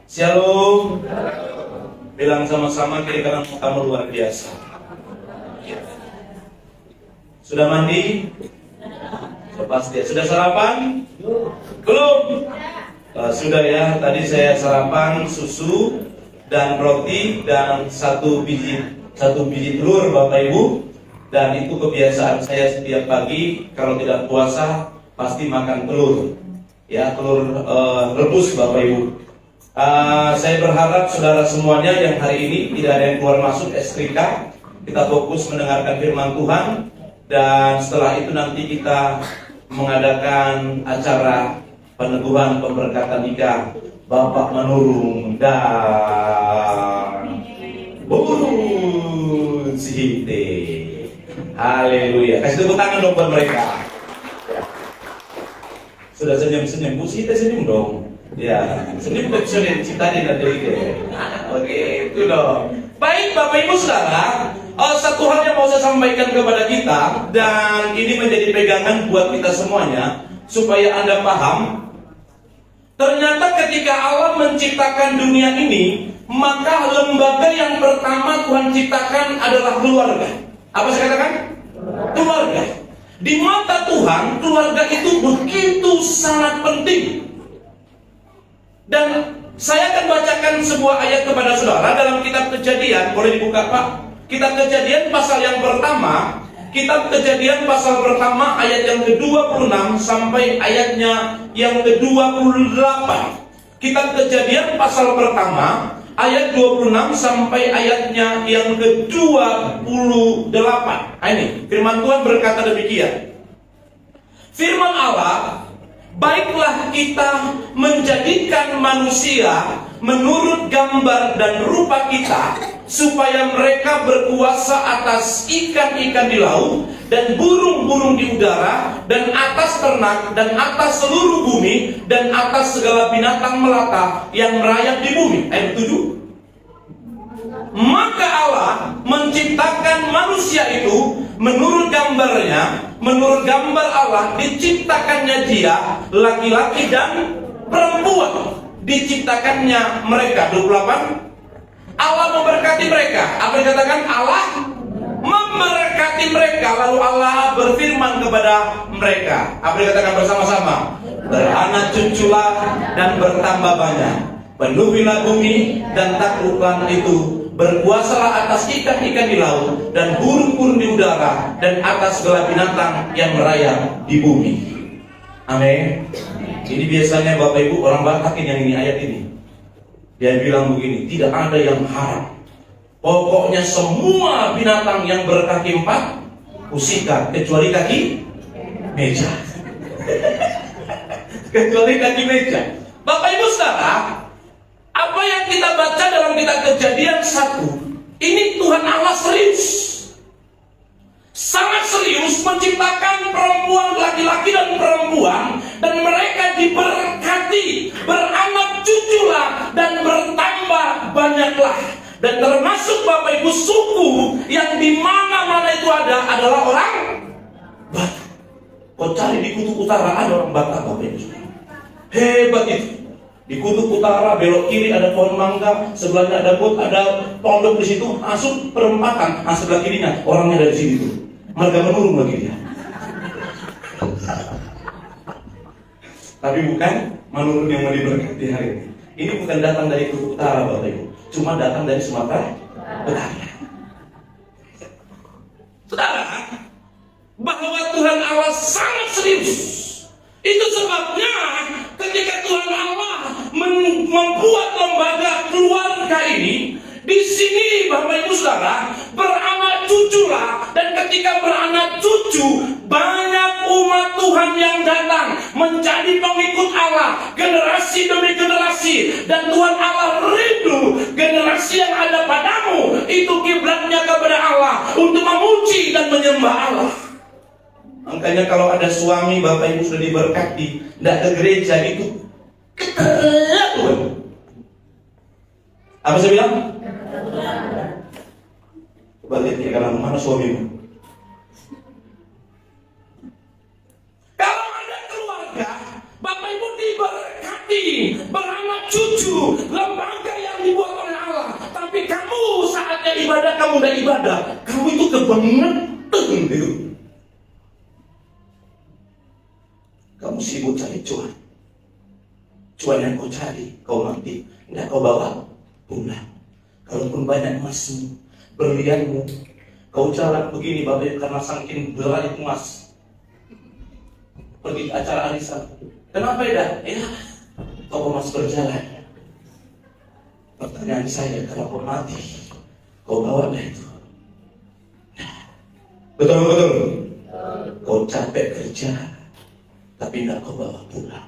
Shalom. Bilang sama-sama kiri kanan kamu luar biasa. Sudah mandi? Pasti. Sudah sarapan? Belum? Sudah ya. Tadi saya sarapan susu dan roti dan satu biji telur Bapak Ibu. Dan itu kebiasaan saya setiap pagi kalau tidak puasa pasti makan telur. Ya, telur rebus Bapak Ibu. Saya berharap saudara semuanya yang hari ini tidak ada yang keluar masuk setrika. Kita fokus mendengarkan firman Tuhan. Dan setelah itu nanti kita mengadakan acara peneguhan pemberkatan nikah Bapak menurun dan burung sihite. Haleluya. Kasih tepuk tangan dong buat mereka. Sudah senyum-senyum, Bu Sihite senyum dong. Ya, senyum kecilin ciptain nanti deh. Oke, itu dong. Baik Bapak Ibu Saudara, satu hal yang mau saya sampaikan kepada kita, dan ini menjadi pegangan buat kita semuanya supaya Anda paham. Ternyata ketika Allah menciptakan dunia ini, maka lembaga yang pertama Tuhan ciptakan adalah keluarga. Apa saya katakan? Keluarga. Di mata Tuhan, keluarga itu begitu sangat penting. Dan saya akan bacakan sebuah ayat kepada saudara dalam kitab Kejadian. Boleh dibuka Pak? Kitab Kejadian pasal yang pertama. Kitab Kejadian pasal pertama ayat yang ke-26 sampai ayatnya yang ke-28. Kitab Kejadian pasal pertama ayat 26 sampai ayatnya yang ke-28. Ini firman Tuhan berkata demikian. Firman Allah, baiklah kita menjadikan manusia menurut gambar dan rupa kita, supaya mereka berkuasa atas ikan-ikan di laut dan burung-burung di udara dan atas ternak dan atas seluruh bumi dan atas segala binatang melata yang merayap di bumi. Ayat 7. Maka Allah menciptakan manusia itu menurut gambarnya, menurut gambar Allah diciptakannya dia, laki-laki dan perempuan diciptakannya mereka. 28. Allah memberkati mereka. Apa yang dikatakan? Allah memberkati mereka. Lalu Allah berfirman kepada mereka. Apa yang dikatakan bersama-sama? Beranak cuculah dan bertambah banyak, penuhilah bumi dan takluklah itu. Berkuasalah atas ikan-ikan di laut dan burung-burung di udara dan atas segala binatang yang merayap di bumi. Amin. Ini biasanya Bapak Ibu orang Batak yang ini ayat ini. Dia bilang begini, tidak ada yang haram. Pokoknya semua binatang yang berkaki 4 kusikat kecuali kaki meja. Kecuali kaki meja. Bapak Ibu Saudara, apa yang kita baca dalam kitab Kejadian 1, ini Tuhan Allah serius, sangat serius menciptakan perempuan, laki-laki dan perempuan, dan mereka diberkati, beranak cuculah dan bertambah banyaklah. Dan termasuk Bapak Ibu suku yang di mana-mana itu ada adalah orang Batak. Kau cari di kutub utara ada orang Batak Bapak Ibu. Hebat itu. Di kutub utara belok kiri ada pohon mangga, sebelahnya ada got, ada pondok di situ, masuk perempatan, sebelah kirinya orangnya dari sini tuh. Marga menurun lagi dia. Tapi bukan menurun yang mau diberkati hari ini. Ini bukan datang dari kutub utara Bapak Ibu, cuma datang dari Sumatera Utara. Saudara, bahwa Tuhan Allah sangat serius. Itu sebabnya ketika Tuhan Allah membuat lembaga keluarga ini, di sini Bapak Ibu Saudara beranak cuculah, dan ketika beranak cucu banyak umat Tuhan yang datang menjadi pengikut Allah generasi demi generasi, dan Tuhan Allah rindu generasi yang ada padamu itu kiblatnya kepada Allah untuk memuji dan menyembah Allah. Makanya kalau ada suami Bapak Ibu sudah diberkati, tidak ke gereja itu keterlaluan. Apa saya bilang? Coba lihat di kanan, mana suamimu? Kalau ada keluarga, Bapak Ibu diberkati, beranak cucu, lembaga yang dibuat oleh Allah. Tapi kamu saatnya ibadah, kamu udah ibadah, kamu itu kebangetan gitu. Kamu sibuk cari cuan. Cuan yang kau cari, kau mati, tidak kau bawa pulang. Kalaupun banyak emasmu, berlianmu, kau jalan begini Bapak, karena saking berat itu emas. Pergi ke acara arisan. Kenapa ya? Ya, kau masih berjalan. Pertanyaan saya, kalau kau mati, kau bawa itu. Betul. Kau capek kerja, tapi tidak kau bawa pulang.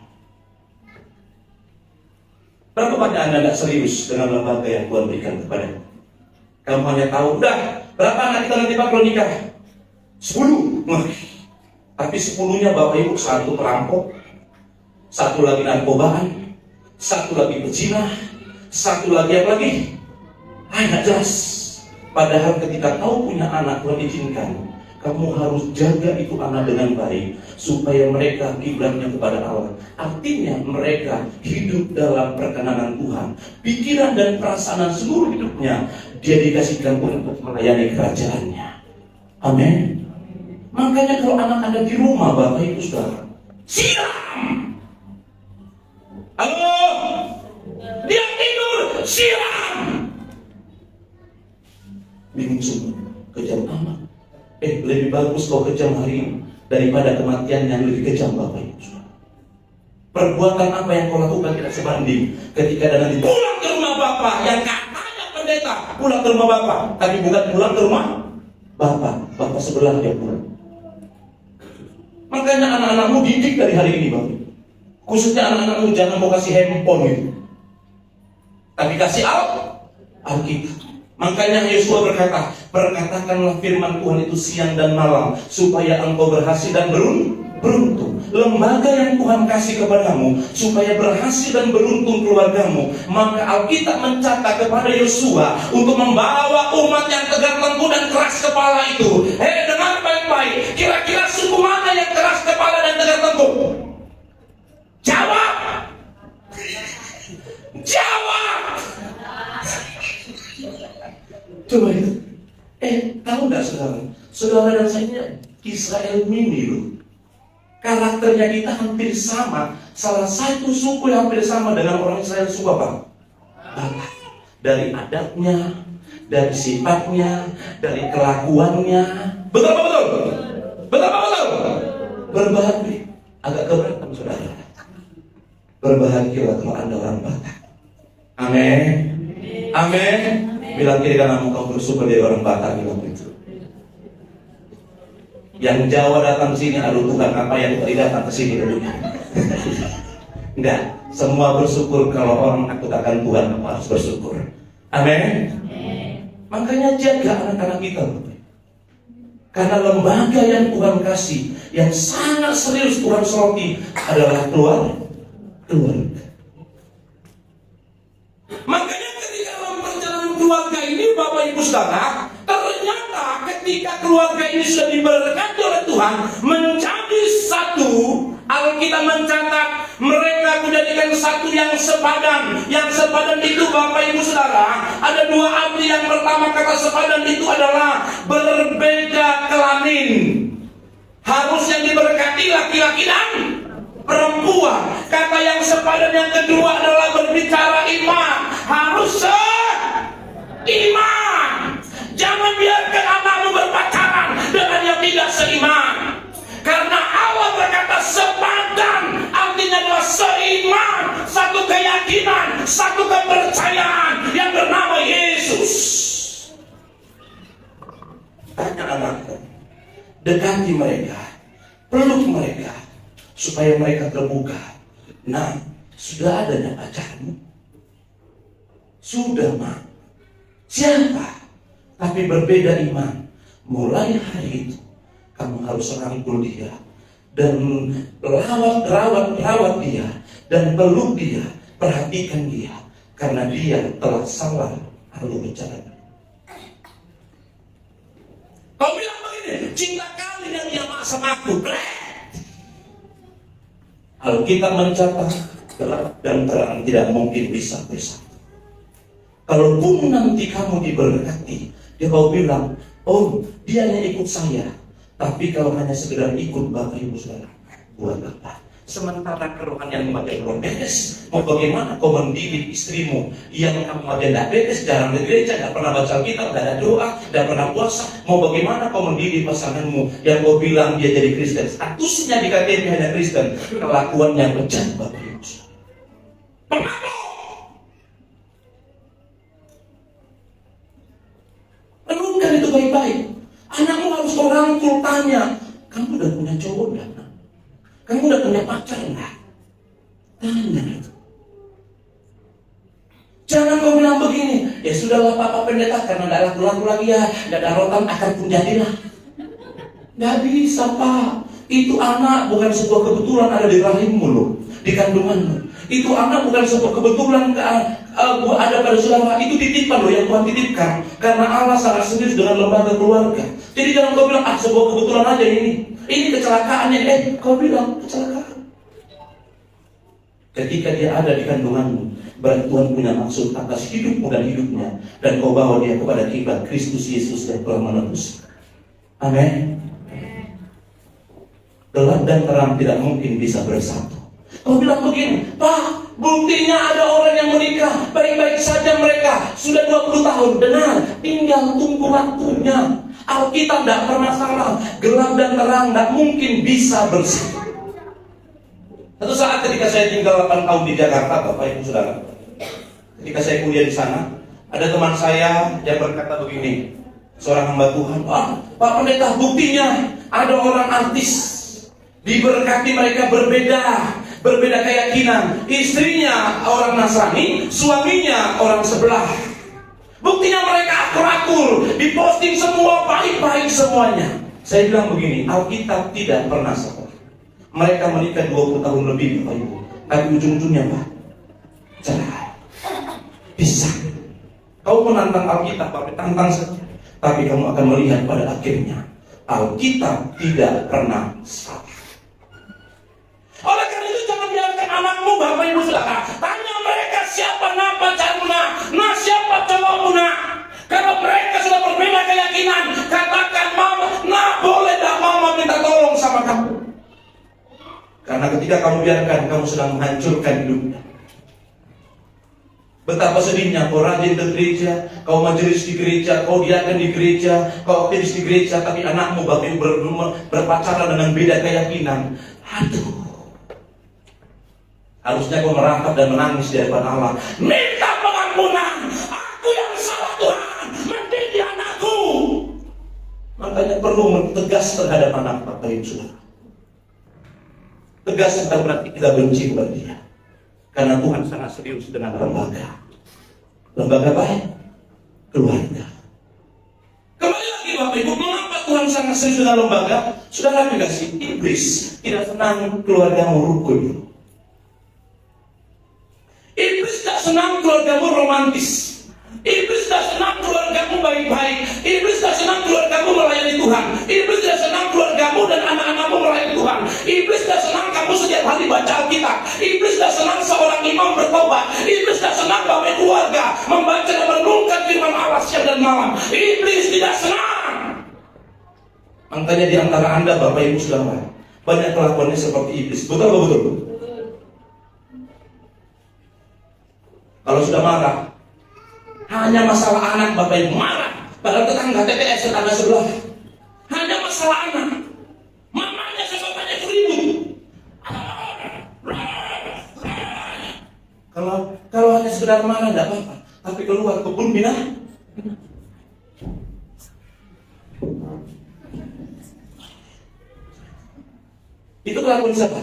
Berapa banyak Anda tidak serius dengan lembaga yang Tuhan berikan kepada kamu? Hanya tahu, udah, berapa anak kita nanti Pak kalau nikah? 10. Tapi 10-nya Bapak Ibu, satu perampok, satu lagi narkobaan, satu lagi pezina, satu lagi apa lagi? Nggak jelas. Padahal ketika kau punya anak, Tuhan izinkan, kamu harus jaga itu anak dengan baik, supaya mereka kiblatnya kepada Allah. Artinya mereka hidup dalam perkenanan Tuhan. Pikiran dan perasaan seluruh hidupnya dia dikasihkan untuk melayani kerajaannya. Amin. Makanya kalau anak Anda di rumah, Bapak Ibu Saudara, siram. Halo, dia tidur, siram. Bingung semua, kejam amat. Lebih bagus kau kejam hari ini daripada kematian yang lebih kejam, Bapak Ibu Saudara. Perbuatan apa yang kau lakukan tidak sebanding ketika ada nanti pulang ke rumah Bapak yang katanya pendeta pulang ke rumah Bapak, tapi bukan pulang ke rumah Bapak sebelah dia pulang. Makanya anak-anakmu didik dari hari ini, Bapak. Khususnya anak-anakmu jangan mau kasih handphone gitu, tapi kasih Alkitab. Makanya Yosua berkata, perkatakanlah firman Tuhan itu siang dan malam, supaya engkau berhasil dan beruntung. Lembaga yang Tuhan kasih kepadamu, supaya berhasil dan beruntung keluargamu. Maka Alkitab mencatat kepada Yosua untuk membawa umat yang tegar tengkuk dan keras kepala itu. Dengar baik-baik, kira-kira suku mana yang keras kepala dan tegar tengkuk? Jawab! Coba itu. Tahu nggak saudara dan saya Israel mini loh. Karakternya kita hampir sama. Salah satu suku yang hampir sama dengan orang Israel, suku apa? Batak. Dari adatnya, dari sifatnya, dari kelakuannya. Betul apa betul? Betul apa betul? Berbahagia. Agak keberatan saudara. Berbahagialah kalau Anda orang Batak. Amin. Amin. Bilang kiri kanan kau bersyukur dari orang Batak, bilang itu. Yang Jawa datang sini, aduh Tuhan apa yang tidak datang ke sini dulu. Enggak, semua bersyukur. Kalau orang takut akan Tuhan, harus bersyukur. Amin. Makanya jaga anak-anak kita, karena lembaga yang Tuhan kasih, yang sangat serius Tuhan soroti adalah keluarga. Makanya ketika dalam perjalanan keluarga ini, Bapak Ibu Saudara, ternyata ketika keluarga ini sudah diberkati oleh Tuhan menjadi satu, Alkitab mencatat mereka menjadikan satu yang sepadan. Yang sepadan itu, Bapak Ibu Saudara, ada dua arti. Yang pertama, kata sepadan itu adalah berbeda kelamin. Harus yang diberkati laki-laki dan perempuan. Kata yang sepadan yang kedua adalah berbicara iman. Harus seiman. Jangan biarkan anakmu berpacaran dengan yang tidak seiman. Karena Allah berkata sepadan, artinya adalah seiman, satu keyakinan, satu kepercayaan yang bernama Yesus. Tanya anakmu, dekati mereka, peluk mereka, supaya mereka terbuka. Nah, sudah adanya pacarmu? Sudah, Mak. Siapa? Tapi berbeda iman. Mulai hari itu kamu harus rangkul dia dan rawat dia dan peluk dia, perhatikan dia, karena dia telah salah lalu berjalan. Kau bilang begini, cinta kali yang dia sama aku. Alkitab mencatat Gelap dan terang tidak mungkin bisa bersatu. Kalaupun nanti kamu diberkati, dia mau bilang, oh dia hanya ikut saya. Tapi kalau hanya sekedar ikut Bapak Ibu Saudara, buat apa? Sementara kerohanian bagian belum beres, mau bagaimana kau mendidik istrimu yang kamu aja tidak beres, jarang di gereja, tidak pernah baca Alkitab, tidak ada doa, tidak pernah puasa. Mau bagaimana kau mendidik pasanganmu yang kau bilang dia jadi Kristen, statusnya di KTP hanya Kristen, kelakuannya bejat Bapak Ibu. Renungkan itu baik-baik. Anakmu harus kau rangkul, tanya, kamu udah punya cowok enggak? Kamu udah punya pacar enggak? Tanya itu. Jangan kau bilang begini, ya sudahlah Papa Pendeta, karena tidak laku-laku lagi ya, tidak ada rotan akan pun jadilah. Tidak bisa Pak. Itu anak bukan sebuah kebetulan ada di rahimmu loh, di kandunganmu. Itu anak bukan sebuah kebetulan ada pada saudara. Itu titipan loh yang Tuhan titipkan. Karena Allah sangat serius dengan lembaga keluarga. Jadi jangan kau bilang, sebuah kebetulan aja ini. Ini kecelakaannya, kau bilang kecelakaan. Ketika dia ada di kandunganmu, berarti Tuhan punya maksud atas hidupmu dan hidupnya. Dan kau bawa dia kepada kiblat Kristus Yesus yang telah menebus. Amin. Gelap dan terang tidak mungkin bisa bersatu. Kau bilang begini, Pak, buktinya ada orang yang menikah, baik-baik saja mereka, sudah 20 tahun, benar, tinggal tunggu waktunya. Alkitab tidak pernah salah, gelap dan terang tidak mungkin bisa bersatu. Satu saat ketika saya tinggal 8 tahun di Jakarta, Bapak Ibu Saudara, ketika saya kuliah di sana, ada teman saya yang berkata begini, seorang hamba Tuhan, Pak Pendeta, buktinya ada orang artis, diberkati mereka berbeda keyakinan. Istrinya orang Nasrani, suaminya orang sebelah. Buktinya mereka akur-akur, diposting semua baik-baik semuanya. Saya bilang begini, Alkitab tidak pernah salah. Mereka menikah 20 tahun lebih, Bapak Ibu. Tapi ujung-ujungnya Pak, cerai. Bisa. Kau menantang Alkitab, Bapak, tantang saja. Tapi kamu akan melihat pada akhirnya Alkitab tidak pernah salah. Oleh karena itu jangan biarkan anakmu, Bapak Ibu Saudara, tanya mereka siapa nama pacarmu nah siapa cowokmu Kalau mereka sudah berbeda keyakinan, katakan mama, boleh tak mama minta tolong sama kamu. Karena ketika kamu biarkan, kamu sedang menghancurkan hidupnya. Betapa sedihnya kau rajin ke gereja, kau majelis di gereja, kau diaken di gereja, kau aktivis di gereja, tapi anakmu Bapak Ibu berpacaran dengan beda keyakinan. Aduh. Harusnya kau merangkap dan menangis di hadapan Allah. Minta pengampunan. Aku yang salah Tuhan, mendidik anakku. Makanya perlu tegas terhadap anak Bapak Ibu Saudara. Tegas yang berarti kita benci kepada dia. Karena Tuhan sangat serius dengan lembaga. Lembaga baik, keluarga. Kembali lagi Bapak Ibu, mengapa Tuhan sangat serius dengan lembaga? Sudah lagi gak sih? Iblis tidak senang keluargamu rukun. Iblis tak senang keluargamu romantis. Iblis tak senang keluargamu baik-baik. Iblis tak senang keluargamu melayani Tuhan. Iblis tak senang keluargamu dan anak-anakmu melayani Tuhan. Iblis tak senang kamu setiap hari baca Alkitab. Iblis tak senang seorang imam bertobat. Iblis tak senang bapak keluarga membaca dan merenungkan firman Allah siang dan malam. Iblis tidak senang. Makanya di antara Anda Bapak Ibu Saudara, banyak kelakuannya seperti iblis. Betul atau betul? Kalau sudah marah, hanya masalah anak Bapak Ibu marah. Padahal tetangga TPS, tetangga sebelah, hanya masalah anak. Mamanya sama bapaknya ribut. Kalau hanya sekedar marah tidak apa-apa, tapi keluar kebun binatang. Itu kelakuan siapa?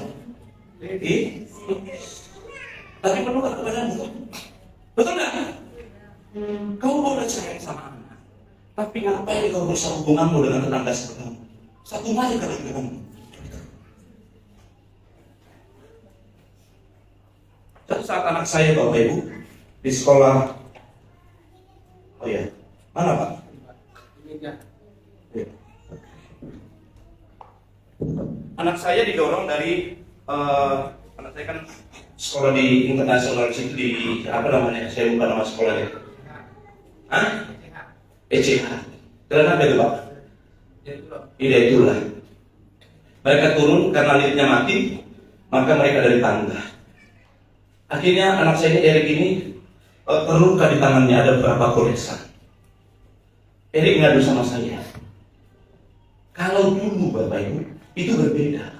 Tapi perlu kepada betul nggak? Kau boleh cerai sama anak, tapi ngapain kau rusak hubunganmu dengan tetangga sebelahmu? Satu mari kalau kamu. Satu saat anak saya Bapak Ibu di sekolah, oh ya, mana Pak? Anak saya didorong dari anak saya kan sekolah di internasional situ di apa namanya? Saya lupa nama sekolahnya. Hah? ECH. Kenapa itu Pak? Iya itulah. Mereka turun karena liftnya mati, maka mereka dari tangga. Akhirnya anak saya ini Erik ini terluka di tangannya, ada beberapa koresan. Erik ngadu sama saya. Kalau dulu Bapak Ibu itu berbeda.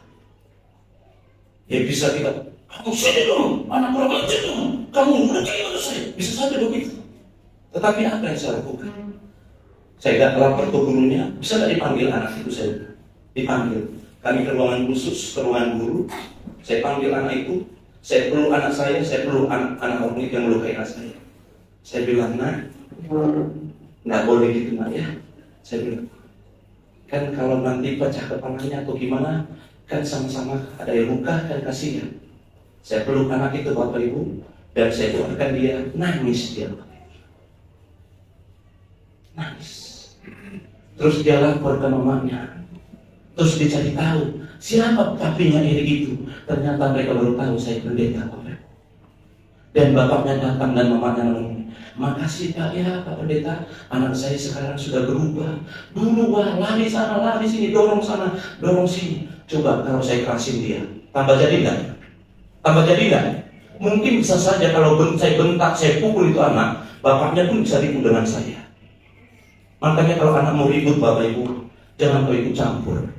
Ya bisa kita, kamu sini dong, anak kurang ajar dong, kamu udah kayak saya, bisa saja begitu. Tetapi apa yang saya lakukan? Saya gak lapor ke gurunya, bisa gak dipanggil anak itu saya? Dipanggil. Kami ke ruangan khusus, ke ruangan guru. Saya panggil anak itu, saya peluk anak saya peluk anak orang itu yang melukai anak saya. Saya bilang, nah, nggak boleh gitu nak ya. Saya bilang, kan kalau nanti pecah kepalanya atau gimana, kan sama-sama ada yang luka kan kasihan. Saya peluk anak itu Bapak Ibu, dan saya keluarkan dia, nangis dia. Nangis. Terus dia lapor ke mamanya. Terus dicari tahu siapa papinya Erik itu. Ternyata mereka baru tahu saya pendeta Bapak. Dan bapaknya datang dan mamanya ngomong, makasih Pak ya Pak Pendeta, anak saya sekarang sudah berubah. Dulu wah lari sana lari sini, dorong sana dorong sini. Coba kalau saya kerasin dia, tambah jadi enggak? Tambah jadi enggak? Mungkin bisa saja kalau saya bentak, saya pukul itu anak, bapaknya pun bisa ribut dengan saya. Makanya kalau anak mau ribut Bapak Ibu, jangan kau ikut campur.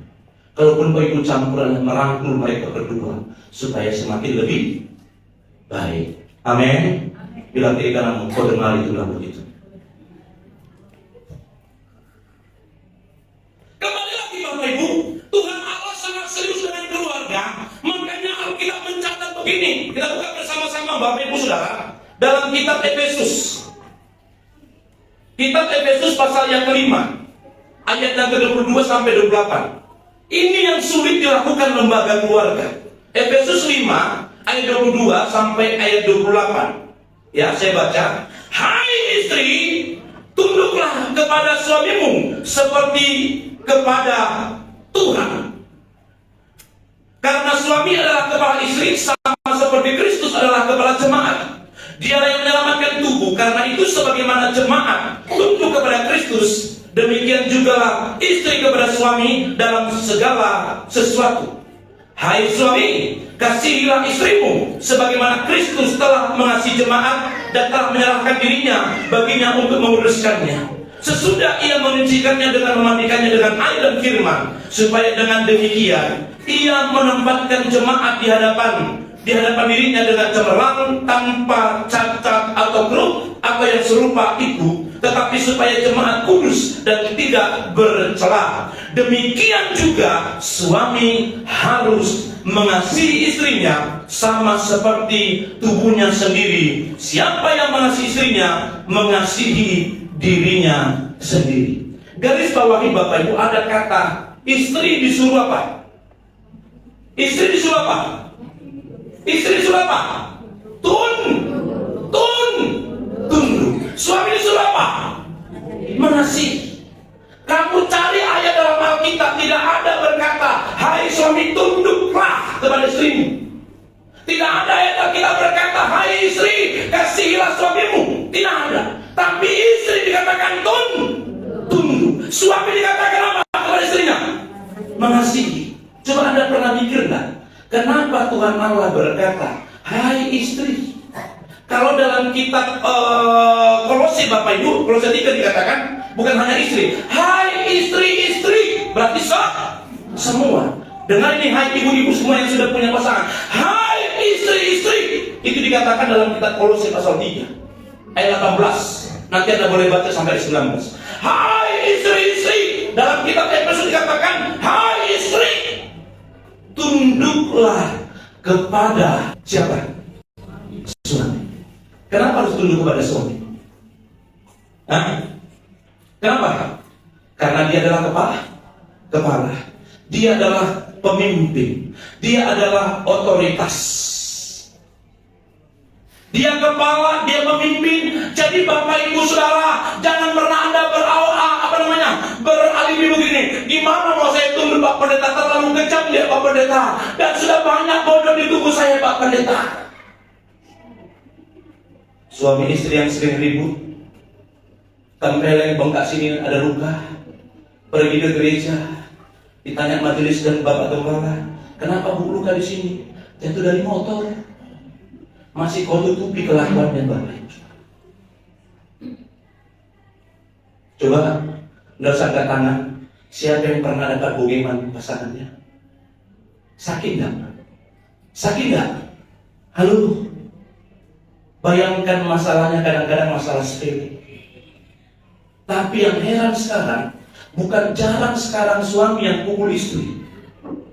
Kalaupun kau ikut campur, merangkul mereka berdua supaya semakin lebih baik. Amin. Bilang kiri kananmu, kau dengar itu bilang begitu. Kembali lagi Bapak Ibu, Tuhan Allah sangat serius dengan keluarga. Makanya Alkitab mencatat begini. Kita buka bersama-sama Bapak Ibu Saudara dalam kitab Efesus. Kitab Efesus pasal yang kelima, ayat yang ke-22 sampai 28. Ini yang sulit dilakukan lembaga keluarga. Efesus 5 ayat 22 sampai ayat 28. Ya, saya baca. Hai istri, tunduklah kepada suamimu seperti kepada Tuhan. Karena suami adalah kepala istri, sama seperti Kristus adalah kepala jemaat. Dialah yang menyelamatkan tubuh. Karena itu sebagaimana jemaat tunduk kepada Kristus, demikian jugalah istri kepada suami dalam segala sesuatu. Hai suami, kasihilah istrimu sebagaimana Kristus telah mengasihi jemaat dan telah menyerahkan dirinya baginya untuk menguduskannya, sesudah ia menyucikannya dengan memandikannya dengan air dan firman, supaya dengan demikian ia menempatkan jemaat di hadapan dirinya dengan cemerlang, tanpa cacat atau keruh atau yang serupa itu, tetapi supaya jemaat kudus dan tidak bercela. Demikian juga suami harus mengasihi istrinya sama seperti tubuhnya sendiri. Siapa yang mengasihi istrinya, mengasihi dirinya sendiri. Garis bawahi Bapak Ibu, ada kata istri disuruh apa? Istri disuruh apa? Istri disuruh apa? Tunduk. Suami disuruh apa? Mengasihi. Kamu cari ayat dalam Alkitab, tidak ada berkata, hai suami tunduklah kepada istrimu. Tidak ada ayat Alkitab berkata, hai istri kasihilah suamimu. Tidak ada. Tapi istri dikatakan tunduk. Suami dikatakan apa kepada istrinya? Mengasihi. Coba Anda pernah mikir nggak? Kenapa Tuhan Allah berkata, hai istri? Kalau dalam kitab Kolose Bapak Ibu, Kolose 3 dikatakan, bukan hanya istri. Hai istri-istri, berarti semua. Dengar ini, hai ibu-ibu semua yang sudah punya pasangan. Hai istri-istri, itu dikatakan dalam kitab Kolose pasal 3 ayat 18. Nanti Anda boleh baca sampai 19. Hai istri-istri, dalam kitab Efesus dikatakan, hai istri, tunduklah kepada siapa? Suami. Kenapa harus tunduk kepada suami? Kenapa? Karena dia adalah kepala. Dia adalah pemimpin. Dia adalah otoritas. Dia kepala, dia pemimpin. Jadi Bapak Ibu Saudara, jangan pernah Anda beralibi begini. Gimana mau saya tunduk Pak Pendeta? Terlalu kejam dia Pak Pendeta. Dan sudah banyak bodoh di tubuh saya Pak Pendeta. Suami istri yang sering ribut, tempeleng bengkak sini ada luka, pergi ke gereja, ditanya majelis dan bapak gembala, kenapa bu luka di sini? Jatuh dari motor. Masih kau tutupi kelakuannya bapak. Coba nggak usah angkat tangan. Siapa yang pernah dapat bogeman pasangannya? Sakit nggak? Sakit nggak? Halo. Bayangkan masalahnya kadang-kadang masalah sepele. Tapi yang heran sekarang, bukan jarang sekarang suami yang pukul istri.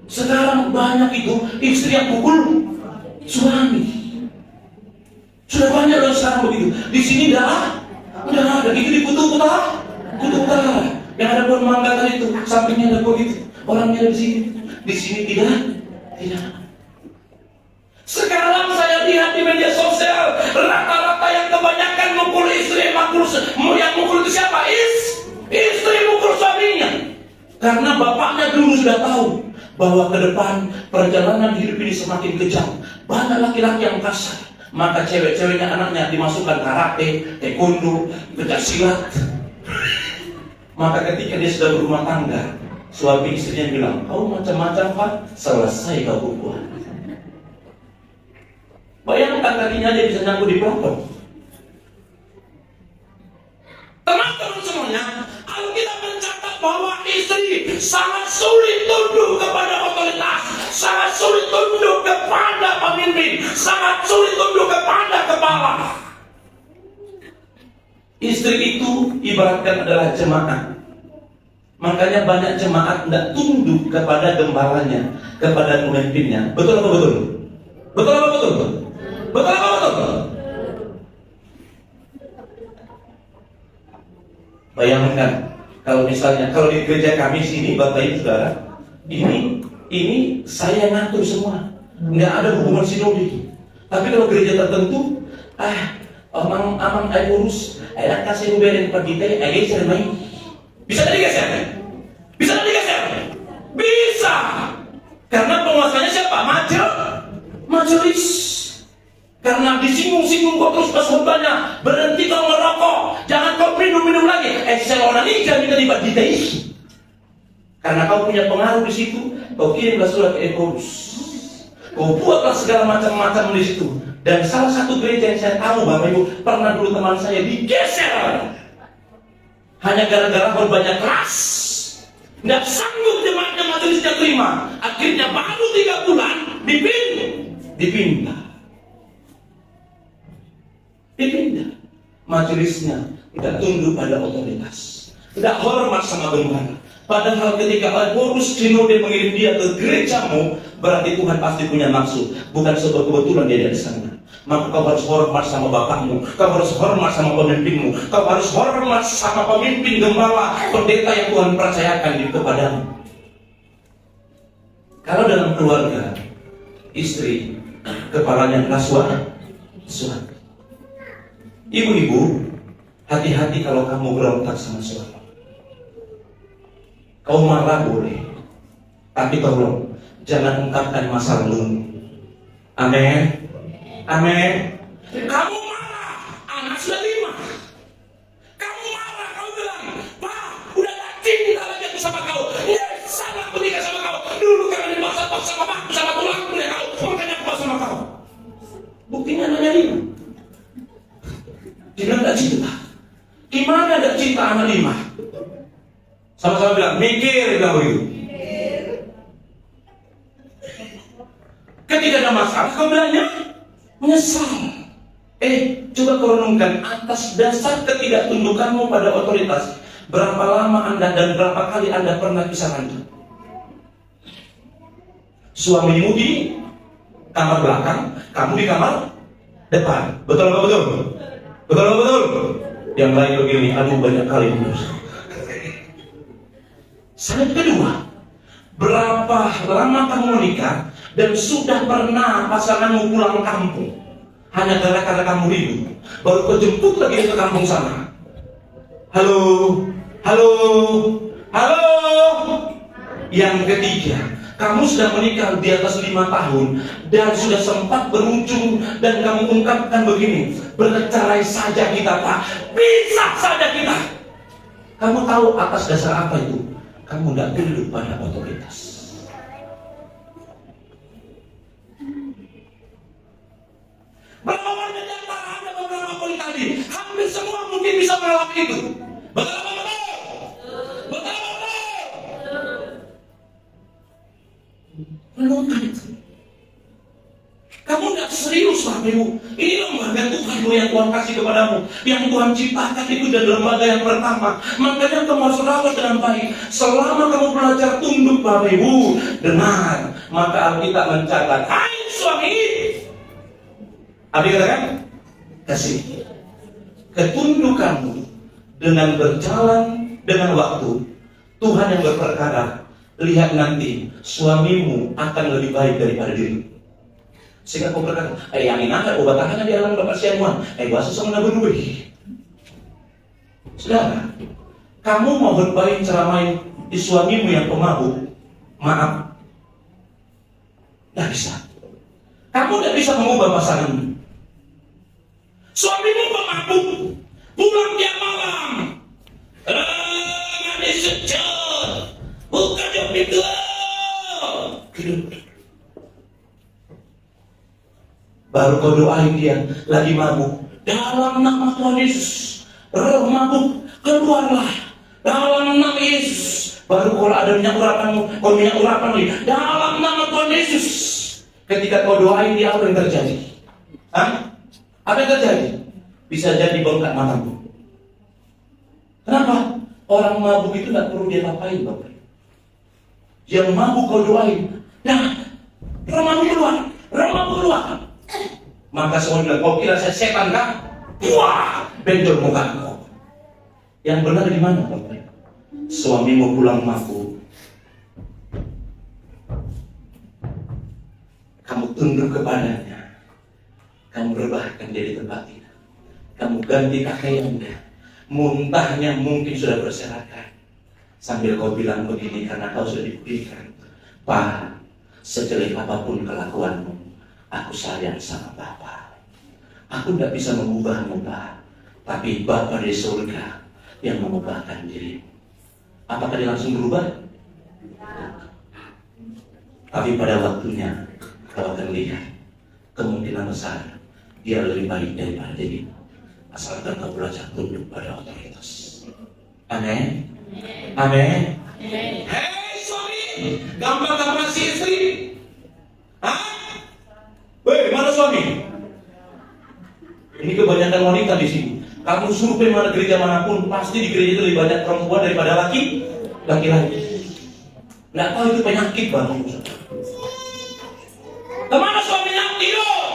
Sekarang banyak itu istri yang pukul suami. Sudah banyak loh sekarang begitu. Di sini dah ada itu di Kutu Utara. Yang ada pohon mangga tadi itu, sampingnya ada pohon itu. Orangnya ada di sini tidak. Sekarang saya lihat di media sosial, rata-rata yang kebanyakan mukul istri, yang mukul itu siapa? Istri mukul suaminya. Karena bapaknya dulu sudah tahu bahwa ke depan perjalanan hidup ini semakin kejam. Banyak laki-laki yang kasar. Maka cewek-ceweknya anaknya dimasukkan karate, taekwondo, pencak silat. Maka ketika dia sudah berumah tangga, suami istrinya bilang, kau macam-macam Pak, selesai kau berbuat. Bayangkan kakinya aja bisa nyangkut di pelapon. Teman-teman semuanya, kalau kita mencatat bahwa istri sangat sulit tunduk kepada otoritas, sangat sulit tunduk kepada pemimpin, sangat sulit tunduk kepada kepala. Istri itu ibaratkan adalah jemaat. Makanya banyak jemaat tidak tunduk kepada gembalanya, kepada pemimpinnya. Betul apa betul? Betul apa betul? Betul apa betul? Bayangkan kalau misalnya kalau di gereja kami sini, Bapak Ibu Saudara, ini saya ngatur semua, nggak ada hubungan sinode. Tapi kalau gereja tertentu, amang saya urus, saya kasih uberin pergi teh, saya geser main. Bisa digeser? Bisa digeser? Bisa. Karena penguasanya siapa? Majelis. Karena disinggung-singgung kok terus pas khotbahnya, berhenti kau merokok, jangan kau minum lagi. Selona ini jangan minta dibagi. Karena kau punya pengaruh di situ, kau kirimlah surat ke Efesus. Kau buatlah segala macam-macam di situ. Dan salah satu gereja yang saya tahu, Bapak Ibu, pernah dulu teman saya digeser. Hanya gara-gara khotbahnya keras. Nggak sanggup jemaatnya majelisnya terima. Akhirnya baru 3 bulan dipindah. Majelisnya tidak tunduk pada otoritas, tidak hormat sama gembala. Padahal ketika Paulus sinode mengirim dia ke gerejamu, berarti Tuhan pasti punya maksud. Bukan sebuah kebetulan dia di sana. Maka kau harus hormat sama bapakmu, kau harus hormat sama pemimpinmu, kau harus hormat sama pemimpin gembala, pendeta yang Tuhan percayakan kepadamu. Kalau dalam keluarga, istri kepalanya adalah suami. Ibu-ibu, hati-hati kalau kamu berontak sama suami. Kau marah boleh, tapi tolong jangan ungkapkan masa lalu. Amin. Kamu marah, anak sudah 5. Kamu marah, kau bilang, Pak, udah gak cinta lagi aku sama kau. Ya, salah aku nikah sama kau. Dulu karena dipaksa-paksa sama tulangku ya kau, makanya aku sama kau. Buktinya anaknya 5. Dia bilang gak cinta. Gimana gak cinta anak 5? Sama-sama bilang, mikir bilang begitu. Ketika ada masalah, kau bilangnya menyesal. Coba kau renungkan atas dasar ketidaktundukanmu pada otoritas, berapa lama Anda dan berapa kali Anda pernah pisah ranjang? Suamimu di kamar belakang, kamu di kamar depan. Betul apa betul? Betul apa betul? Yang lain begini, aduh banyak kali putus. Yang kedua, berapa lama kamu menikah dan sudah pernah pasanganmu pulang kampung hanya gara-gara kamu ribut, baru kau jemput lagi ke kampung sana. Halo. Yang ketiga, kamu sudah menikah di atas 5 tahun dan sudah sempat berujung dan kamu ungkapkan begini, bercerai saja kita Pak, pisah saja kita. Kamu tahu atas dasar apa itu? Kamu tidak tunduk pada otoritas. Berapa banyak di antara Anda beberapa poin tadi, hampir semua mungkin bisa mengalami itu. Betul apa betul? Betul apa betul? Melakukan itu. Kamu tidak serius Bapak Ibu. Ini lembaga Tuhan yang Tuhan kasih kepadamu, yang Tuhan ciptakan itu dari lembaga yang pertama. Makanya kamu harus rawat dengan baik. Selama kamu belajar tunduk Bapak Ibu, dengar, maka Alkitab mencatat, hai suami, Abi katakan, kasih ketundukanmu dengan berjalan dengan waktu. Tuhan yang berperkara, lihat nanti suamimu akan lebih baik daripada dirimu. Sehingga kau berkata, yang ini ada obat tahanan di alam bapak sianuan, bahasa sama berdua. Saudara, kamu mau berbaik ceramain di suamimu yang pemabuk, maaf, tidak bisa. Kamu tidak bisa mengubah pasanganmu. Suamimu pemabuk, pulang tiap malam, nggak disejat, buka jam pintu, baru kau doain dia lagi mabuk, dalam nama Tuhan Yesus, roh mabuk keluarlah dalam nama Yesus. Baru kalau ada minyak urapanmu, kau minyak urapan lagi dalam nama Tuhan Yesus. Ketika kau doain dia, apa yang terjadi? Apa yang terjadi? Bisa jadi bengkak matamu. Kenapa? Orang mabuk itu tidak perlu dia ngapain Bapak. Yang mabuk kau doain, nah, roh mabuk keluar, roh mabuk keluar. Maka semua bilang, kau kira saya setan kah? Wah, benjol mukamu. Yang benar di mana Bapak? Suamimu pulang mabuk, kamu tunduk kepadanya, kamu rebahkan dia di tempat itu, kamu ganti pakaiannya, muntahnya mungkin sudah berserakan, sambil kau bilang begini karena kau sudah diberikan, Pak, sejelek apapun kelakuanmu, aku sayang sama Bapak. Aku tidak bisa mengubahmu Pak, tapi Bapak di surga yang mengubahkan dirimu. Apakah dia langsung berubah? Tapi pada waktunya kau akan lihat kemungkinan besar dia lebih baik daripada dirimu, asalkan kau belajar tunduk pada otoritas. Amin. Amin. Hei suami, gampang-gampang si istri. Hah? Weh, mana suami? Ini kebanyakan wanita di sini. Kamu survei mana gereja manapun, pasti di gereja itu lebih banyak perempuan daripada laki-laki. Nggak tahu itu penyakit banget. Kemana suaminya tidur?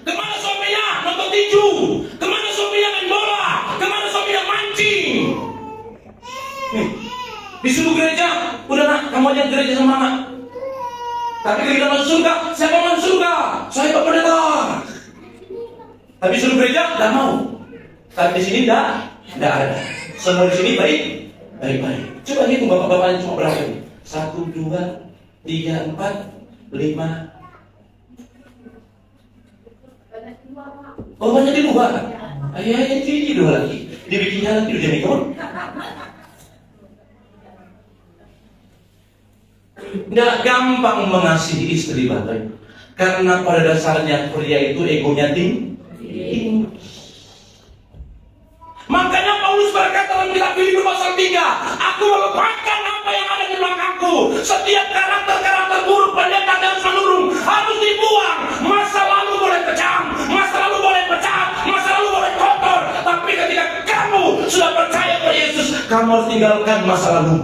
Kemana suaminya nonton tinju? Kemana suaminya main bola? Kemana suaminya mancing? Nih, disuruh gereja, udah nak, kamu aja gereja sama mama. Tapi ketika masuk surga, siapa masuk surga? Saya Pak Pendeta. Tapi suruh gereja, tidak mau. Tapi di sini tidak ada. Semua di sini baik. Coba hitung bapak-bapaknya cuma berapa ini? 1, 2, 3, 4, 5. Oh banyak di luar. Ayah ini dua lagi. Dibikin jalan tidur jadi kawan. Tidak gampang mengasihi istri Bapak. Karena pada dasarnya pria itu egonya tinggi. Makanya Paulus berkata dalam kitab Filipi pasal 3, aku melupakan apa yang ada di belakangku. Setiap karakter buruk pendeta harus menurun, harus dibuang. Masa lalu boleh kejam, masa lalu boleh pecah, masa lalu boleh kotor. Tapi ketika kamu sudah percaya pada Yesus, kamu harus tinggalkan masa lalu.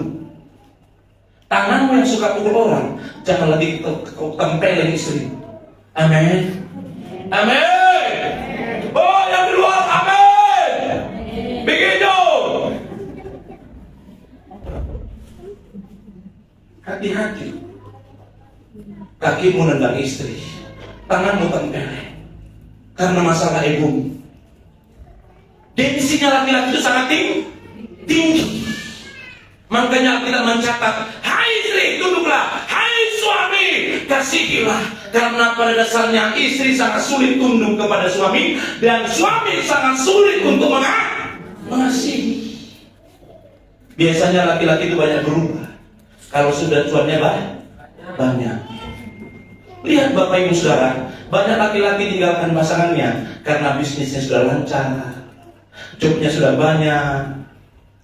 Tanganmu yang suka pukul orang, jangan lagi kau tempelin istri. Amin. Amin. Oh yang di luar, amin. Begitu. Hati-hati. Kakimu nendang istri, tanganmu tempelin, karena masalah ego. Tensinya laki-laki itu sangat tinggi. Makanya kita mencatat, hai istri tunduklah, hai suami suami, kasihilah. Karena pada dasarnya istri sangat sulit tunduk kepada suami, dan suami sangat sulit untuk mengasihi. Biasanya laki-laki itu banyak berubah kalau sudah cuannya banyak. Lihat Bapak Ibu Saudara, banyak laki-laki tinggalkan pasangannya karena bisnisnya sudah lancar, jobnya sudah banyak,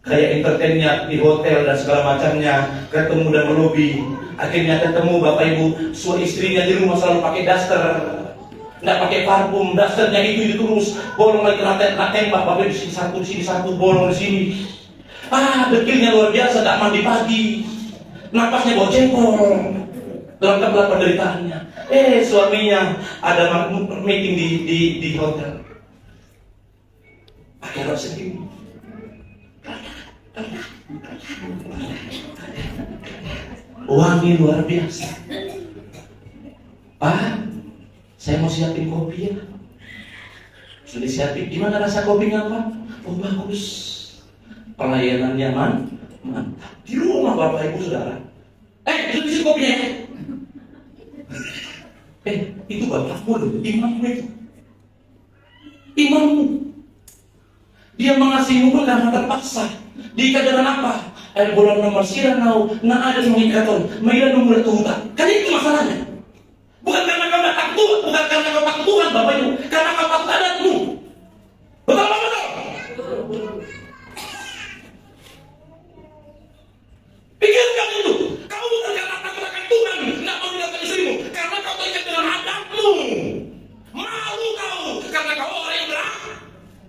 kayak entertainnya di hotel dan segala macamnya, ketemu dan melobi. Akhirnya ketemu Bapak Ibu, suami istrinya di rumah selalu pakai daster, nggak pakai parfum, dasternya itu terus, bolong lagi kena tembak, Bapak Ibu di sini satu, bolong di sini. Dekilnya luar biasa, tak mandi pagi, napasnya bau jengkol, lengkaplah penderitaannya. Suaminya ada meeting di hotel, pakai rok segini, wangi luar biasa. Pak, saya mau siapin kopi ya. Sudah disiapin. Gimana rasa kopinya Pak? Oh bagus. Pelayanannya mantap. Di rumah Bapak Ibu Saudara. Sudah isi kopinya ya? Itu bapakmu loh, imammu itu. Imammu. Dia mengasihimu karena terpaksa. Diikat dengan apa? Air bola nomor siranau, ada mengikaton, mainan nomor tuhutan. Kan itu masalahnya. Bukan karena kamu tak Tuhan, bukan karena kamu tak Tuhan Bapak Ibu, karena kamu tak adatmu. Betul apa betul? Pikirkan itu. Kau bukan karena takut akan Tuhan, tidak mau meninggalkan istrimu, karena kau terikat dengan adatmu. Malu kau, karena kau orang yang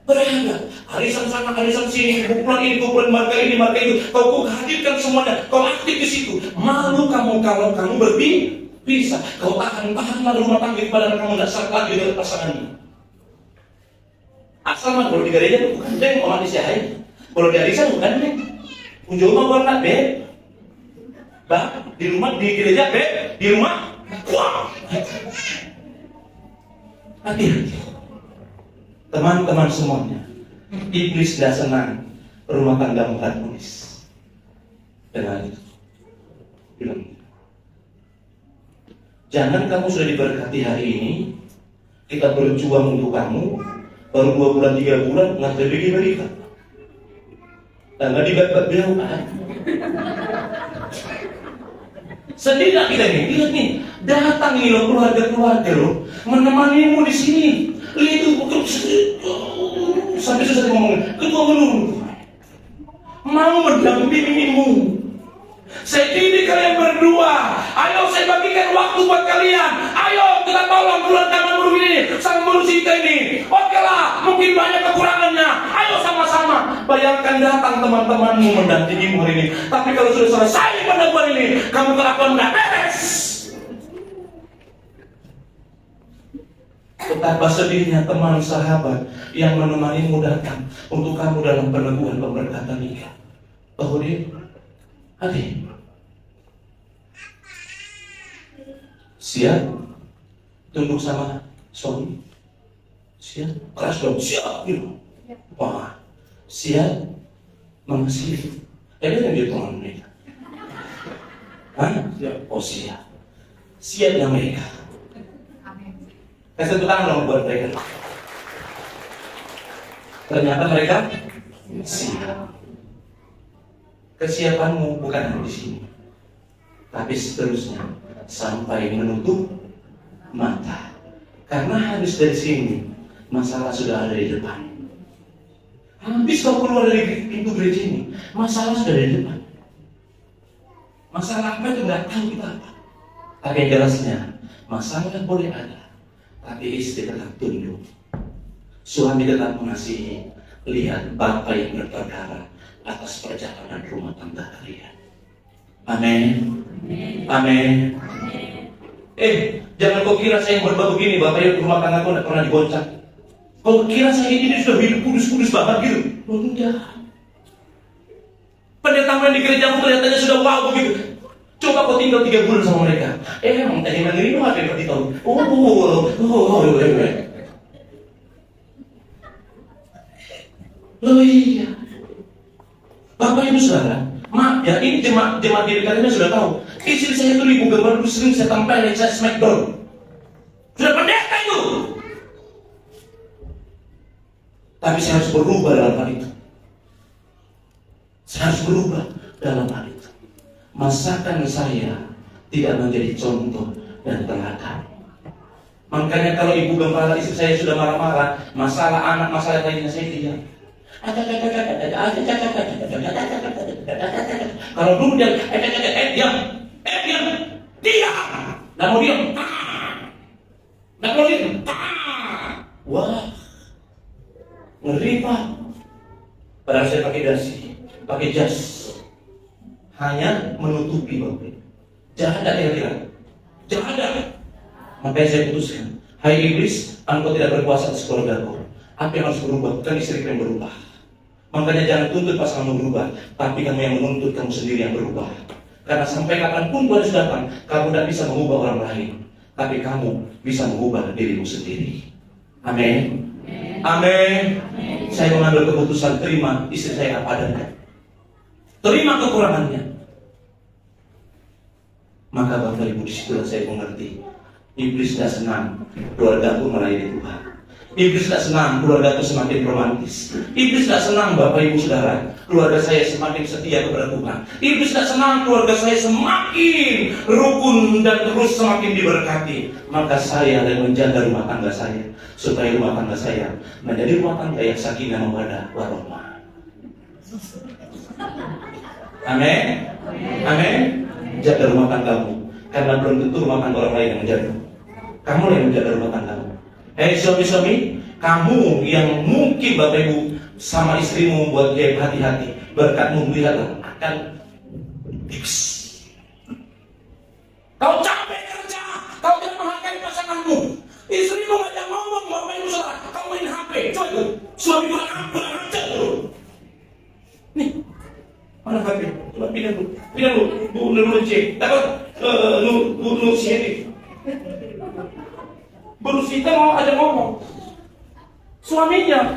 berada. Arisan sana, arisan sini, kumpulan ini, kumpulan marga ini, marga itu. Kau hadirkan semuanya, kau aktif di situ. Malu kamu kalau kamu berpisah. Kau tahan-tahanlah rumah tangga ibadah kamu tidak syak lagi dengan pasanganmu. Asal mah kalau di gereja itu bukan deng, orang disiahin. Kalau di arisan bukan deng. Unjuk mah warna beb. Di rumah, di gereja beb, di rumah, wah. Hati-hati. Teman-teman semuanya, iblis tidak senang rumah tangga harmonis. Dengan itu, bilang, jangan kamu sudah diberkati hari ini, kita berjuang untuk kamu, baru 2 bulan, 3 bulan, nggak bagi-bagi kan? Dan nggak dibat-bat kan? Sedih nggak kita nih? Lihat nih, datang nih lo keluarga-keluarga lo, menemanimu di sini. Lihat itu bukan sampai susah ngomong. Ketua menurut mau mendampingimu. Saya didik kalian berdua. Ayo saya bagikan waktu buat kalian. Ayo kita tolong keluarga Manurung ini, sang manusia ini. Oke lah, mungkin banyak kekurangannya. Ayo sama-sama. Bayangkan datang teman-temanmu mendampingimu hari ini. Tapi kalau sudah selesai pendakwaan ini, kamu kelakuan nggak beres. Betapa sedihnya teman sahabat yang menemanimu datang untuk kamu dalam peneguhan pemberkatan nikah. Bahwa dia, adik, siap tunduk sama suami, siap keras dong, siap gitu. Wah, siap mengasihi. Dia yang dia teman mereka. Oh siap, siap yang mereka. Kasih tepuk tangan dong buat mereka. Ternyata mereka siap. Kesiapanmu bukan hanya di sini, tapi seterusnya sampai menutup mata. Karena habis dari sini, masalah sudah ada di depan. Habis kau keluar dari pintu gereja ini, masalah sudah ada di depan. Masalah apa itu nggak tahu kita apa. Tapi yang jelasnya, masalah boleh ada, tapi istri tetap tunduk, suami tetap mengasihi. Lihat Bapa yang berperkara atas perjalanan rumah tangga kalian. Amin. Amin. Jangan kau kira saya yang berbau begini, Bapak yang rumah tangga kau tidak pernah digoncang. Kau kira saya ini sudah hidup kudus-kudus banget gitu? Oh enggak. Pendeta di gerejamu kelihatannya sudah wow begitu. Coba kau tinggal 3 bulan sama mereka. Emang tadi yang ini mah ada yang tahu. Loh iya. Bapak Ibu Saudara, maaf ya, ini jemaat diri kalian sudah tahu. Istri saya itu ibu gambar itu sering saya tempelin, saya smackdown. Sudah pendeta itu. Tapi saya harus berubah dalam hal itu. Saya harus berubah dalam hal itu. Masakan saya tidak menjadi contoh dan teladan. Makanya kalau ibu gembala istri saya sudah marah-marah, masalah anak, masalah lainnya saya diam. Kalau dulu dia diam, nggak mau diam, nggak mau diam. Wah, ngeri Pak. Padahal saya pakai dasi, pakai jas, hanya menutupi Bapak. Jangan ada kira-kira, jangan ada. Makanya saya putuskan, hai iblis, engkau tidak berkuasa atas keluargaku. Apa yang harus berubah? Bukan istri yang berubah. Makanya jangan tuntut pasanganmu berubah, tapi kamu yang menuntut kamu sendiri yang berubah. Karena sampai kapanpun Tuhan sudah datang, kamu tidak bisa mengubah orang lain, tapi kamu bisa mengubah dirimu sendiri. Amin. Amin. Saya mengambil keputusan, terima istri saya apa adanya, terima kekurangannya. Maka Bapak Ibu, disitulah saya mengerti, iblis tidak senang keluargaku melayani Tuhan. Iblis tidak senang keluargaku semakin romantis. Iblis tidak senang Bapak Ibu Saudara keluarga saya semakin setia kepada Tuhan. Iblis tidak senang keluarga saya semakin rukun dan terus semakin diberkati. Maka saya akan menjaga rumah tangga saya, supaya rumah tangga saya menjadi rumah tangga yang sakinah mawaddah warahmah. Amin. Amin. Jaga rumah tanggamu, karena belum tentu rumah tangga orang lain yang menjaga. Kamu yang menjaga rumah tanggamu. Hei suami-suami, kamu yang mungkin Bapak Ibu sama istrimu buat dia hati-hati, berkatmu lihatlah akan tipis. Kau capek kerja, kau tidak menghargai pasanganmu. Istrimu ngajak ngomong, Bapak Ibu salah, kau main HP. Coba itu, suami kurang ajar dulu. Nih, mana HP? Coba pindah dulu, lu cek. Dapat, lu sini. Baru kita mau ada ngomong, suaminya,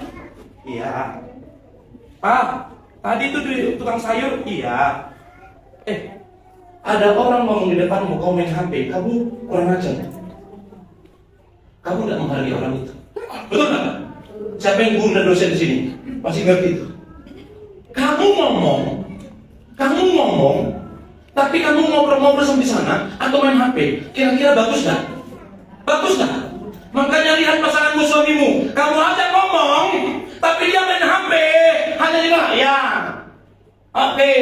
iya, Pak, tadi itu di tukang sayur, iya, ada orang ngomong di depanmu, kau main HP, kamu kurang ajar, kamu tidak menghargai orang itu, betul nggak? Siapa yang guru dan dosen di sini pasti ngerti itu. Kamu ngomong, tapi kamu ngobrol sama di sana atau main HP, kira-kira bagus nggak? Bagus nggak? Makanya lihat pasanganmu, suamimu, kamu aja ngomong, tapi dia main HP, hanya di mana? Ya, oke,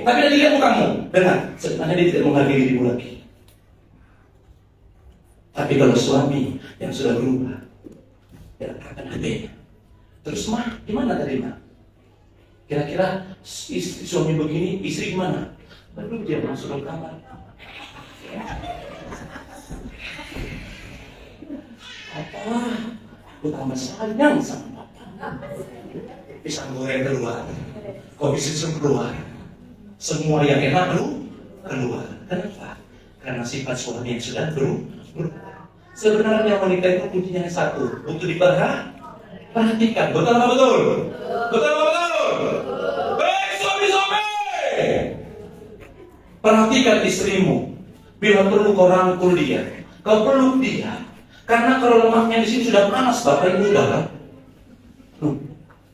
tapi dia lihat kamu. Dengar, sebenarnya dia tidak menghargai dirimu lagi. Tapi kalau suami yang sudah berubah, dia akan HP. Terus mah, gimana tadi mah? Kira-kira suami begini, istri gimana? Baru dia masuk ke kamar. Papa, aku tambah sayang sama Papa. Pisang goreng keluar, kopi susu keluar, semua yang enak keluar. Kenapa? Karena sifat suami yang sudah berubah. Sebenarnya wanita itu kuncinya satu, butuh diperhatikan. Betul apa betul? Betul apa betul? Baik suami-suami, perhatikan istrimu. Bila perlu kau rangkul dia, kau peluk dia. Karena kalau lemaknya di sini sudah panas, Bapak Ibu Saudara.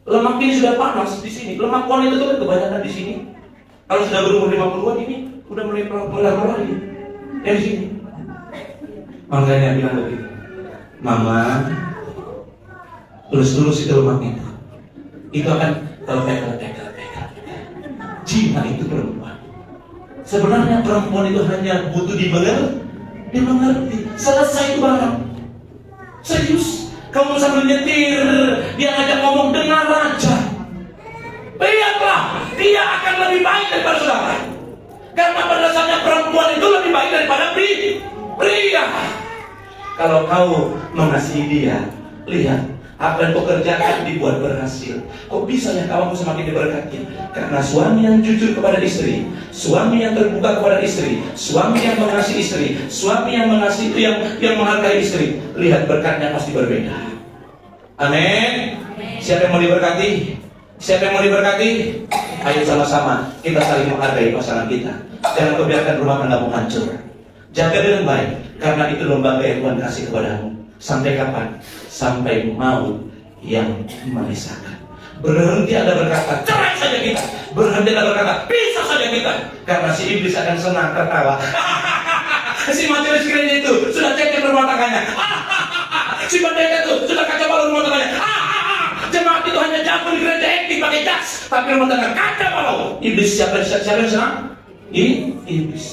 Lemak ini sudah panas di sini. Lemak wanita itu kan kebanyakan di sini. Kalau sudah berumur 50-an ini udah mulai merah-merah ini. Di sini. Makanya bilang begini, Mama, lurus itu lemak itu. Itu akan lepek. Jiwa itu perempuan. Sebenarnya perempuan itu hanya butuh dimengerti. Selesai itu barang. Serius, kamu sambil nyetir, dia ngajak ngomong, dengar aja. Lihatlah, dia akan lebih baik daripada saudara. Karena pada dasarnya perempuan itu lebih baik daripada pria. Kalau kau mengasihi dia, lihat apa yang kau kerjakan dibuat berhasil. Kok bisa ya kamu semakin diberkati? Karena suami yang jujur kepada istri, suami yang terbuka kepada istri, suami yang mengasihi istri, suami yang mengasihi yang menghargai istri, lihat berkatnya pasti berbeda. Amin. Siapa yang mau diberkati? Siapa yang mau diberkati? Ayo sama-sama kita saling menghargai pasangan kita. Jangan kau biarkan rumah tanggamu hancur. Jaga dengan baik, karena itu lembaga yang Tuhan kasih kepadamu. Sampai kapan? Sampai maut yang memisahkan. Berhenti Anda berkata, cerai saja kita. Berhenti Anda berkata, pisah saja kita. Karena si iblis akan senang tertawa. Si majelis gereja itu sudah cekik rumah tangganya. Si pendeta itu sudah kacau balau rumah tangganya. Jemaat itu hanya jago di gereja acting pakai jas, tapi rumah tangga kacau balau. Iblis siapa yang senang? Iblis.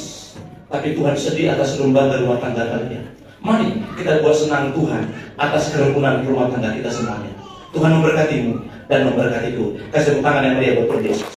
Tapi Tuhan sedih atas lembaga rumah tangga kalian. Mari kita buat senang Tuhan atas kerukunan rumah tangga kita semuanya. Tuhan memberkatimu dan memberkatiku. Kasih tangan yang meriah buat Yesus.